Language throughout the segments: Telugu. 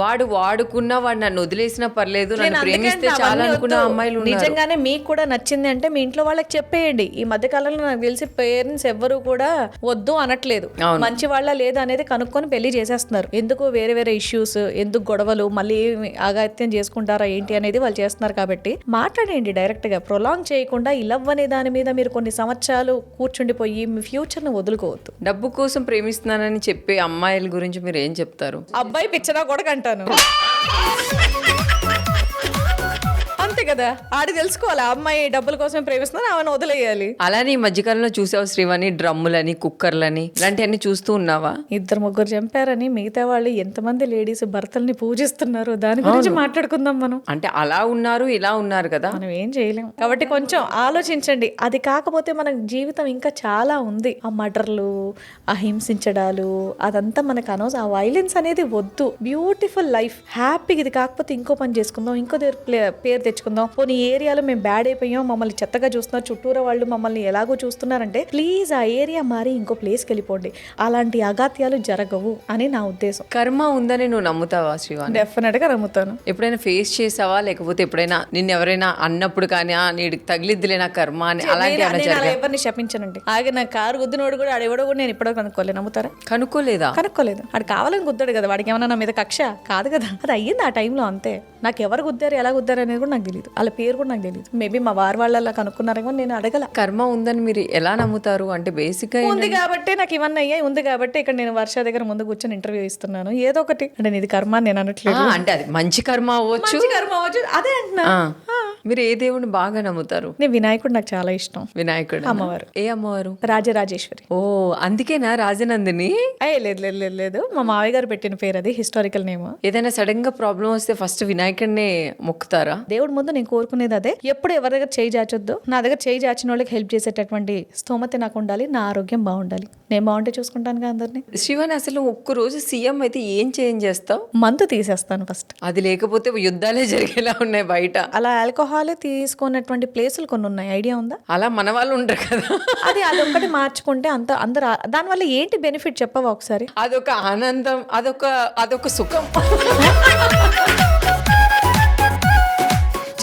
వాడు వాడుకున్నా వాడు నన్ను వదిలేసినా పర్లేదు, నన్ను ప్రేమిస్తే చాలా అనుకున్న అమ్మాయిలు ఉన్నారు. నిజంగానే మీకు కూడా నచ్చింది అంటే మీ ఇంట్లో వాళ్ళకి చెప్పేయండి. ఈ మధ్య కాలంలో నాకు తెలిసి పేరెంట్స్ ఎవ్వరు కూడా వద్దు అనట్లేదు, మంచి వాళ్ళ లేదా అనేది కనుక్కొని పెళ్లి చేసేస్తున్నారు. ఎందుకు వేరే వేరే ఇష్యూస్, ఎందుకు గొడవలు, మళ్ళీ అగాత్యం చేసుకుంటారా ఏంటి అనేది వాళ్ళు చేస్తున్నారు. కాబట్టి మాట్లాడండి డైరెక్ట్ గా, ప్రొలాంగ్ చేయకుండా ఈ లవ్ అనే దాని మీద మీరు కొన్ని సంవత్సరాలు కూర్చుండిపోయి మీ ఫ్యూచర్ ను వదులుకోవద్దు. డబ్బు కోసం ప్రేమిస్తున్నానని చెప్పే అమ్మాయిల గురించి మీరు ఏం చెప్తారు? అబ్బాయి పిచ్చనా కూడా కంటాను అంతే కదా. ఆడి తెలుసుకోవాలి, ఆ అమ్మాయి డబ్బుల కోసం ప్రేమిస్తున్నా ఆమెను వదిలేయాలి. అలానే ఈ మధ్యకాలంలో చూసావు శ్రీవాణి, డ్రమ్ములని, కుక్కర్లని ఇలాంటివన్నీ చూస్తూ ఉన్నావా? 2-3 చంపారని మిగతా వాళ్ళు ఎంతమంది లేడీస్ భర్తల్ని పూజిస్తున్నారు, దాని గురించి మాట్లాడుకుందాం మనం. అంటే అలా ఉన్నారు, ఇలా ఉన్నారు కదా, మనం ఏం చేయలేం. కాబట్టి కొంచెం ఆలోచించండి. అది కాకపోతే మన జీవితం ఇంకా చాలా ఉంది. ఆ మర్డర్లు, ఆ హింసించడాలు, అదంతా మనకు అనవసరం. ఆ వైలెన్స్ అనేది వద్దు. బ్యూటిఫుల్ లైఫ్, హ్యాపీగా. ఇది కాకపోతే ఇంకో పని చేసుకుందాం, ఇంకో పేరు తెచ్చుకుందాం. పోనీ ఏరియాలో మేము బ్యాడ్ అయిపోయాం, మమ్మల్ని చెత్తగా చూస్తున్నారు, చుట్టూరా వాళ్ళు మమ్మల్ని ఎలాగో చూస్తున్నారంటే ప్లీజ్ ఆ ఏరియా మారి ఇంకో ప్లేస్కి వెళ్ళిపోండి. అలాంటి అగాత్యాలు జరగవు అని నా ఉద్దేశం. కర్మ ఉందని నువ్వు నమ్ముతావా శ్రీవాణి? డెఫినెట్ గా నమ్ముతాను. ఎప్పుడైనా ఫేస్ చేసావా, లేకపోతే ఎప్పుడైనా నిన్ను ఎవరైనా అన్నప్పుడు కానీ నీడికి తగిలిద్దిలే నా కర్మ అని అలాంటి ఎవరిని శపించనండి. ఆగే నా కారు గుద్దినోడు కూడా ఆడెవడో కూడా నేను ఇప్పటివరకు కనుక్కోలేదు. నమ్ముతారా? కనుక్కోలేదు. ఆడు కావాలని గుద్దాడు కదా, వాడికి ఏమన్నా నా మీద కక్ష కాదు కదా. అది అయ్యింది ఆ టైంలో, అంతే. నాకు ఎవరు గుద్దారు, ఎలా గుద్దారు అనేది కూడా నాకు తెలియదు, వాళ్ళ పేరు కూడా నాకు తెలియదు. మేబీ మా వాళ్ళ అలా కనుక్కున్నారేమో, నేను అడగల. కర్మ ఉందని మీరు ఎలా నమ్ముతారు? అంటే బేసిక్ గా ఉంది కాబట్టి నాకు ఇవన్నీ అయ్యాయి, ఉంది కాబట్టి ఇక్కడ నేను వర్ష దగ్గర ముందు కూర్చొని ఇంటర్వ్యూ ఇస్తున్నాను. ఏదో ఒకటి అంటే ఇది కర్మ అని నేను అనట్లేదు. అంటే అది మంచి కర్మ అవ్వచ్చు, కర్మ అవ్వచ్చు, అదే అంటున్నా. మీరు ఏ దేవుడిని బాగా నమ్ముతారు? నేను వినాయకుడు నాకు చాలా ఇష్టం. వినాయకుడు. అమ్మవారు? ఏ అమ్మవారు? రాజరాజేశ్వరి. ఓ, అందుకేనా రాజనందిని? లేదు, మా మావయ్య గారు పెట్టిన పేరు, అది హిస్టారికల్ నేమ్. ఏదైనా సడన్ గా ప్రాబ్లం వస్తే ఫస్ట్ వినాయకుడిని మొక్కుతారా? దేవుడి ముందు నేను కోరుకునేది అదే. ఎప్పుడు ఎవరి దగ్గర చేయి చాచొద్దు, నా దగ్గర చేయి చాచిన వాళ్ళకి హెల్ప్ చేసేటటువంటి స్తోమత నాకు ఉండాలి, నా ఆరోగ్యం బాగుండాలి, నేను బాగుంటే చూసుకుంటాను అందరినీ. శ్రీవాణి, అసలు ఒక్కరోజు సీఎం అయితే ఏం చేంజ్ చేస్తావు? మందు తీసేస్తాను ఫస్ట్. అది లేకపోతే యుద్ధాలే జరిగేలా ఉన్నాయి బయట. అలా ఆల్కహాలే తీసుకున్నటువంటి ప్లేసులు కొన్ని ఉన్నాయి, ఐడియా ఉందా? అలా మన వాళ్ళు ఉంటారు కదా, అదొక్కటి మార్చుకుంటే అందరు. దానివల్ల ఏంటి బెనిఫిట్ చెప్పవా ఒకసారి? అదొక ఆనందం, అదొక సుఖం.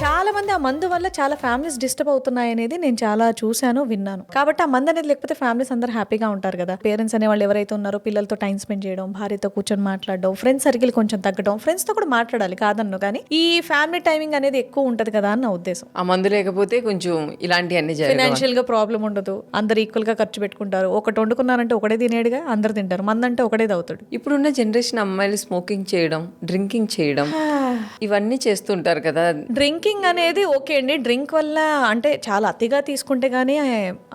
చాలా మంది ఆ మందు వల్ల చాలా ఫ్యామిలీస్ డిస్టర్బ్ అవుతున్నాయి అనేది నేను చాలా చూశాను, విన్నాను. కాబట్టి ఆ మందు అనేది లేకపోతే ఫ్యామిలీస్ అందరూ హ్యాపీగా ఉంటారు కదా. పేరెంట్స్ అనే వాళ్ళు ఎవరైతే ఉన్నారో పిల్లలతో టైం స్పెండ్ చేయడం, భార్యతో కూర్చొని మాట్లాడడం, ఫ్రెండ్స్ సర్కిల్ కొంచెం తగ్గడం, ఫ్రెండ్స్ తో కూడా మాట్లాడాలి కాదన్ను, కానీ ఈ ఫ్యామిలీ టైమింగ్ అనేది ఎక్కువ ఉంటది కదా అని నా ఉద్దేశం. ఆ మందు లేకపోతే కొంచెం ఇలాంటివన్నీ ఫైనాన్షియల్ గా ప్రాబ్లం ఉండదు, అందరు ఈక్వల్ గా ఖర్చు పెట్టుకుంటారు. ఒకటి వండుకున్నారంటే ఒకటే తినేడుగా అందరు తింటారు, మందంటే ఒకటే తాగుతాడు. ఇప్పుడున్న జనరేషన్ అమ్మాయిలు స్మోకింగ్ చేయడం, డ్రింకింగ్ చేయడం ఇవన్నీ చేస్తుంటారు కదా. డ్రింకింగ్ అనేది ఓకే అండి, డ్రింక్ వల్ల అంటే చాలా అతిగా తీసుకుంటే గానీ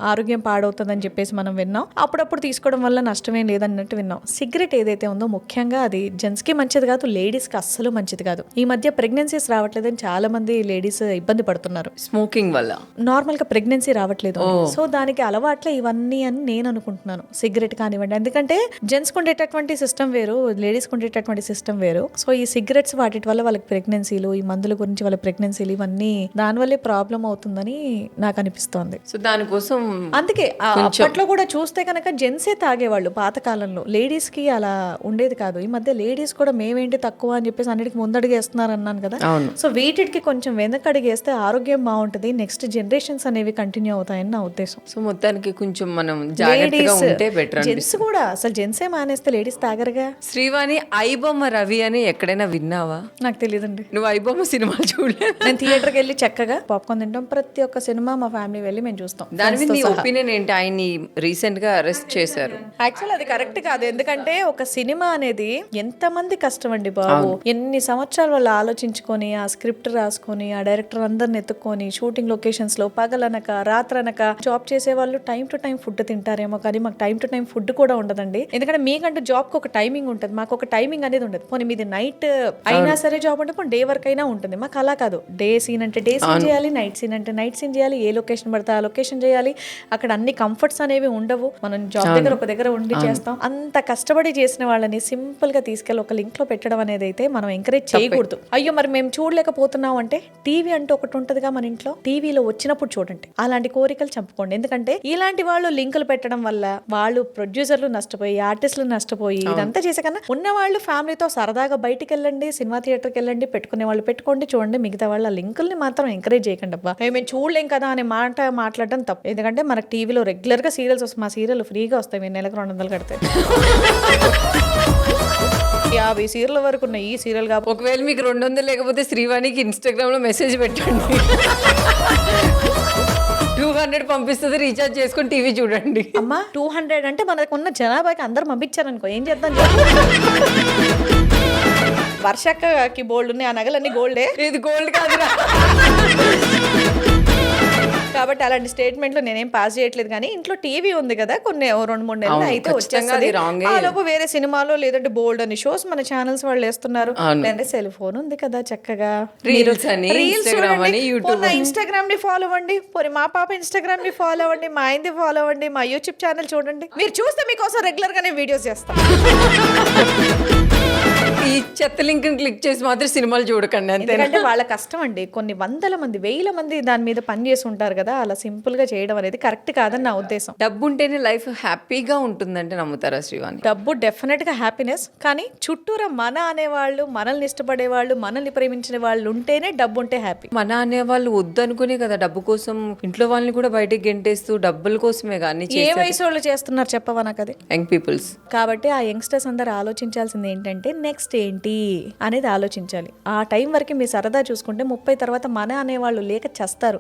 ఆరోగ్యం పాడవుతుందని చెప్పేసి మనం విన్నాం. అప్పుడప్పుడు తీసుకోవడం వల్ల నష్టమేం లేదన్నట్టు విన్నాం. సిగరెట్ ఏదైతే ఉందో ముఖ్యంగా అది జెంట్స్ కి మంచిది కాదు, లేడీస్ కి అస్సలు మంచిది కాదు. ఈ మధ్య ప్రెగ్నెన్సీస్ రావట్లేదని చాలా మంది లేడీస్ ఇబ్బంది పడుతున్నారు స్మోకింగ్ వల్ల. నార్మల్ గా ప్రెగ్నెన్సీ రావట్లేదు, సో దానికి అలవాట్లే ఇవన్నీ అని నేను అనుకుంటున్నాను. సిగరెట్ కానివ్వండి, ఎందుకంటే జెంట్స్ కు ఉండేటటువంటి సిస్టమ్ వేరు, లేడీస్ కు ఉండేటటువంటి సిస్టమ్ వేరు. సో ఈ సిగరెట్స్ వాటి వల్ల వాళ్ళకి ప్రెగ్నెన్సీలు, ఈ మందుల గురించి వాళ్ళ ప్రెగ్నెన్సీలు ఇవన్నీ దానివల్లే ప్రాబ్లం అవుతుందని నాకు అనిపిస్తోంది. సో దానికోసం అందుకే అప్పట్లో కూడా చూస్తే కనుక జెంట్సే తాగేవాళ్ళు పాతకాలంలో, లేడీస్ కి అలా ఉండేది కాదు. ఈ మధ్య లేడీస్ కూడా మేమేంటి తక్కువ అని చెప్పేసి అన్నిటికి ముందడుగేస్తున్నారు అన్నాను కదా. సో వీటికి కొంచెం వెనకడిగేస్తే ఆరోగ్యం బాగుంటది, నెక్స్ట్ జనరేషన్స్ అనేవి కంటిన్యూ అవుతాయని నా ఉద్దేశం. సో మొత్తానికి కొంచెం మనం జాగ్రత్తగా ఉంటే బెటర్. జెంట్స్ కూడా అసలు జెంట్సే మానేస్తే లేడీస్ తాగరుగా. శ్రీవాణి, ఐబొమ్మ రవి అని ఎక్కడైనా విన్నావా? నాకు తెలియదండి. నువ్వు ఐబొమ్మ సినిమాలు చూడలేదు? నేను థియేటర్కి వెళ్ళి చక్కగా పాప్కార్న్ తింటాం, ప్రతి ఒక్క సినిమా మా ఫ్యామిలీ వెళ్ళి మేము చూస్తాం. దాని మీద నీ ఒపీనియన్ ఏంటి? ఆయన్ని రీసెంట్ గా అరెస్ట్ చేశారు. యాక్చువల్ అది కరెక్ట్ కాదు, ఎందుకంటే ఒక సినిమా అనేది ఎంతమంది కష్టం అండి బాబు. ఎన్ని సంవత్సరాలు వాళ్ళు ఆలోచించుకొని ఆ స్క్రిప్ట్ రాసుకొని ఆ డైరెక్టర్ అందరిని ఎత్తుకొని షూటింగ్ లొకేషన్స్ లో పగలనక రాత్రనక జాబ్ చేసే వాళ్ళు టైం టు టైం ఫుడ్ తింటారేమో, కానీ మాకు టైం టు టైం ఫుడ్ కూడా ఉండదండి. ఎందుకంటే మీకంటే జాబ్ కి ఒక టైమింగ్ ఉంటుంది, మాకు ఒక టైమింగ్ అనేది ఉండదు. పోనీ మీది నైట్ అయినా సరే జాబ్ అంటే అనుకోండి డే వర్క్ అయినా ఉంటుంది. మాకు అలా కాదు, డే సీన్ అంటే డే సీన్ చేయాలి, నైట్ సీన్ అంటే నైట్ సీన్ చేయాలి, ఏ లొకేషన్ పడితే ఆ లొకేషన్ చేయాలి. అక్కడ అన్ని కంఫర్ట్స్ అనేవి ఉండవు, మనం జాబ్ దగ్గర ఒక దగ్గర ఉండి చేస్తాం. అంత కష్టపడి చేసిన వాళ్ళని సింపుల్ గా తీసుకెళ్ళి ఒక లింక్ లో పెట్టడం అనేది అయితే మనం ఎంకరేజ్ చేయకూడదు. అయ్యో మరి మేము చూడలేకపోతున్నాం అంటే టీవీ అంటూ ఒకటి ఉంటదిగా మన ఇంట్లో, టీవీలో వచ్చినప్పుడు చూడండి, అలాంటి కోరికలు చంపుకోండి. ఎందుకంటే ఇలాంటి వాళ్ళు లింకులు పెట్టడం వల్ల వాళ్ళు ప్రొడ్యూసర్లు నష్టపోయి, ఆర్టిస్టులు నష్టపోయి, ఇదంతా చేసే కన్నా ఉన్న వాళ్ళు ఫ్యామిలీతో సరదాగా బయటికి వెళ్ళండి, సినిమా థియేటర్కి వెళ్ళండి, పెట్టుకునే వాళ్ళు పెట్టుకోండి, చూడండి. మిగతా వాళ్ళ లింకుల్ని మాత్రం ఎంకరేజ్ చేయకండి. అబ్బా మేము చూడలేం కదా అనే మాట మాట్లాడడం తప్పు. ఎందుకంటే మనకు టీవీలో రెగ్యులర్ గా సీరియల్స్ వస్తాయి, మా సీరియల్ ఫ్రీగా వస్తాయి, మీరు నెలకు 200 కడితే 50 సీరియల్ వరకు ఉన్న ఈ సీరియల్ కాబట్టి. ఒకవేళ మీకు 200 లేకపోతే శ్రీవాణికి ఇన్స్టాగ్రామ్ లో మెసేజ్ పెట్టండి, 200 పంపిస్తుంది, రీఛార్జ్ చేసుకొని టీవీ చూడండి. అమ్మా 200 అంటే మనకున్న జనాభాకి అందరు పంపించారనుకో, ఏం చేద్దాం? వర్షక్కకి బోల్డ్ ఉన్నాయి, ఆ నగలన్నీ గోల్డే. ఇది గోల్డ్ కాదురా. కాబట్టి అలాంటి స్టేట్మెంట్లు నేనేం పాస్ చేయట్లేదు. కానీ ఇంట్లో టీవీ ఉంది కదా, కొన్ని 2-3 నెలలు అయితే వచ్చేస్తుంది. ఆలోపు వేరే సినిమాలో లేదంటే బోల్డ్ అని షోస్ మన ఛానల్స్ వాళ్ళు వేస్తున్నారు. లేదంటే సెల్ ఫోన్ ఉంది కదా, చక్కగా రీల్స్ అని, ఇన్స్టాగ్రామ్ అని, యూట్యూబ్. ఇన్స్టాగ్రామ్ ని ఫాలో అవ్వండి, పోనీ మా పాప ఇన్స్టాగ్రామ్ ని ఫాలో అవ్వండి, మా ఆయనది ఫాలో అవ్వండి, మా యూట్యూబ్ ఛానల్ చూడండి. మీరు చూస్తే మీకోసం రెగ్యులర్ గానే వీడియోస్ చేస్తాం. ఈ చెత్త లింక్ క్లిక్ చేసి మాత్రం సినిమాలు చూడకండి అంతే. ఎందుకంటే వాళ్ళ కష్టం అండి, కొన్ని 100 మంది 1000 మంది దాని మీద పని చేసి ఉంటారు కదా, అలా సింపుల్ గా చేయడం అనేది కరెక్ట్ కాదని నా ఉద్దేశం. డబ్బు ఉంటేనే లైఫ్ హ్యాపీగా ఉంటుందంటే నమ్ముతారా శ్రీవాణి? డబ్బు డెఫినెట్ గా హ్యాపీనెస్, కానీ చుట్టూరా మన అనేవాళ్ళు, మనల్ని ఇష్టపడే వాళ్ళు, మనల్ని ప్రేమించిన వాళ్ళు ఉంటేనే డబ్బు ఉంటే హ్యాపీ. మన అనేవాళ్ళు వద్దు అనుకునే కదా డబ్బు కోసం ఇంట్లో వాళ్ళని కూడా బయటకు గెంటేస్తూ డబ్బుల కోసమే కానీ ఏ వయసు వాళ్ళు చేస్తున్నారు చెప్పవా నాకు అది. Young peoples. కాబట్టి ఆ యంగ్స్టర్స్ అందరు ఆలోచించాల్సింది ఏంటంటే నెక్స్ట్ ఏంటి అనేది ఆలోచించాలి. ఆ టైం వరకు మీ సరదా చూసుకుంటే 30 తర్వాత మన అనేవాళ్ళు లేక చస్తారు.